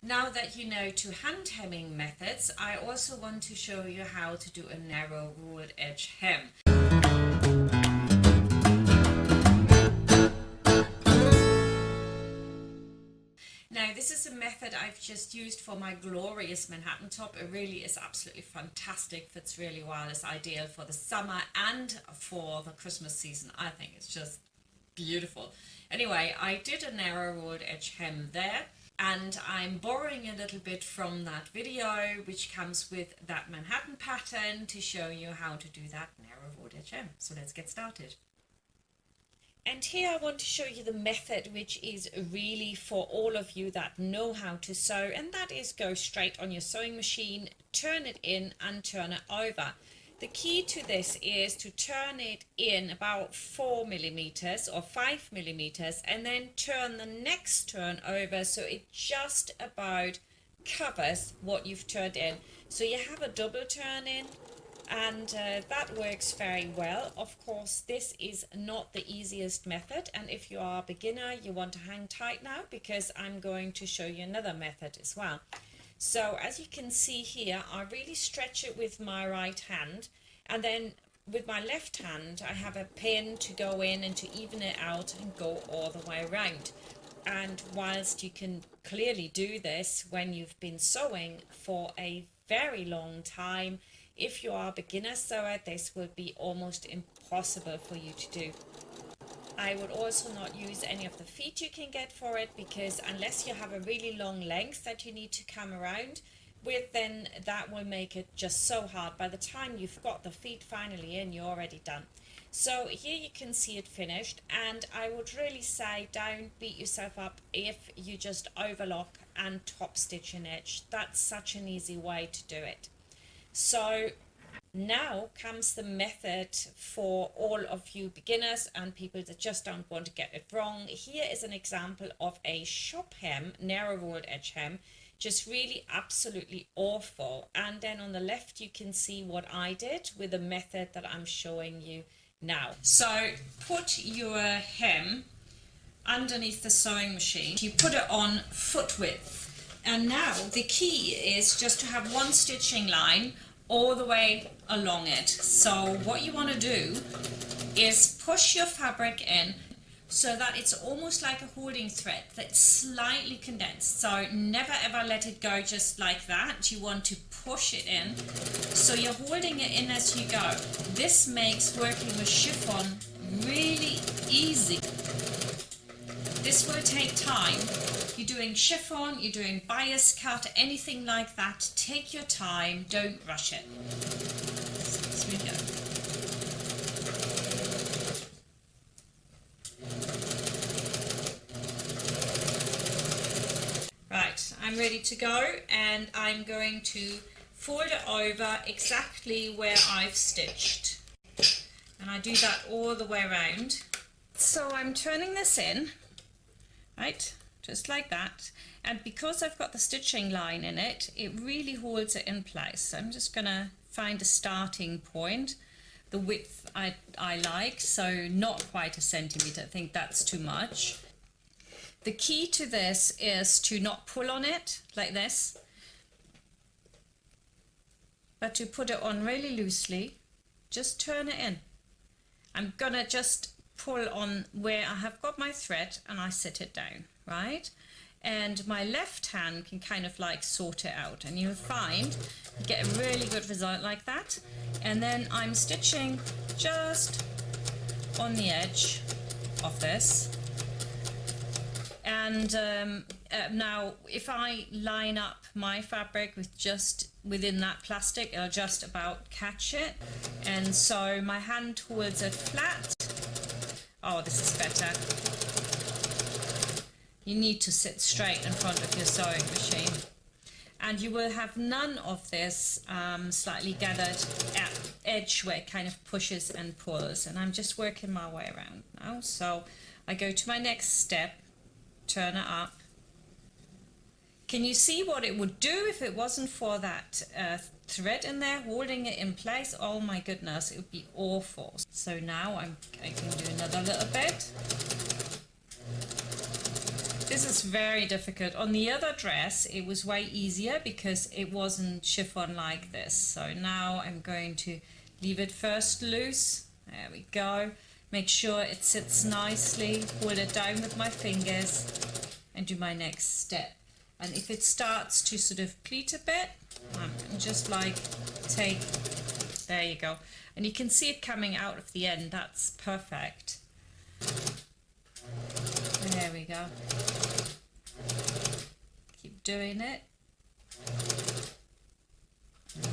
Now that you know two hand hemming methods, I also want to show you how to do a narrow ruled edge hem. Now this is a method I've just used for my glorious Manhattan top. It really is absolutely fantastic, fits really well, it's ideal for the summer and for the Christmas season. I think it's just beautiful. Anyway, I did a narrow ruled edge hem there, and I'm borrowing a little bit from that video which comes with that Manhattan pattern to show you how to do that narrow ruled edge hem. So let's get started. And here I want to show you the method which is really for all of you that know how to sew, and that is go straight on your sewing machine, turn it in and turn it over. The key to this is to turn it in about 4 millimeters or 5 millimeters and then turn the next turn over so it just about covers what you've turned in. So you have a double turn in, and that works very well. Of course, this is not the easiest method, and if you are a beginner you want to hang tight now because I'm going to show you another method as well. So as you can see here, I really stretch it with my right hand, and then with my left hand I have a pin to go in and to even it out and go all the way around. And whilst you can clearly do this when you've been sewing for a very long time, if you are a beginner sewer, this will be almost impossible for you to do. I would also not use any of the feet you can get for it, because unless you have a really long length that you need to come around with, then that will make it just so hard. By the time you've got the feet finally in, you're already done. So here you can see it finished, and I would really say don't beat yourself up if you just overlock and top stitch an edge. That's such an easy way to do it. So now comes the method for all of you beginners and people that just don't want to get it wrong. Here is an example of a shop hem, narrow ruled edge hem, just really absolutely awful. And then on the left you can see what I did with the method that I'm showing you now. So put your hem underneath the sewing machine. You put it on foot width, and now the key is just to have one stitching line all the way along it. So what you want to do is push your fabric in so that it's almost like a holding thread that's slightly condensed. So never ever let it go just like that. You want to push it in so you're holding it in as you go. This makes working with chiffon really easy. This will take time. You're doing chiffon, you're doing bias cut, anything like that, take your time, don't rush it. As we go. Right, I'm ready to go, and I'm going to fold it over exactly where I've stitched. And I do that all the way around. So I'm turning this in, right? Just like that, and because I've got the stitching line in it, it really holds it in place. So I'm just going to find a starting point. The width I like, so not quite a centimetre, I think that's too much. The key to this is to not pull on it like this, but to put it on really loosely. Just turn it in. I'm going to just pull on where I have got my thread and I sit it down, right? And my left hand can kind of like sort it out, and you'll find you get a really good result like that. And then I'm stitching just on the edge of this. And now if I line up my fabric with just within that plastic, it'll just about catch it. And so my hand holds it flat. Oh, this is better. You need to sit straight in front of your sewing machine. And you will have none of this slightly gathered edge where it kind of pushes and pulls. And I'm just working my way around now. So I go to my next step, turn it up. Can you see what it would do if it wasn't for that thread in there holding it in place? Oh my goodness, it would be awful. So now I can do another little bit. This is very difficult. On the other dress, it was way easier because it wasn't chiffon like this. So now I'm going to leave it first loose. There we go. Make sure it sits nicely. Hold it down with my fingers and do my next step. And if it starts to sort of pleat a bit, I'm just like take, there you go. And you can see it coming out of the end. That's perfect. There we go. Keep doing it.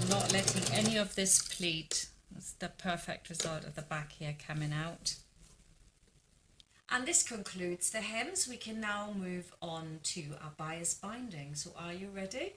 Not letting any of this pleat. That's the perfect result of the back here coming out. And this concludes the hems. We can now move on to our bias binding. So are you ready?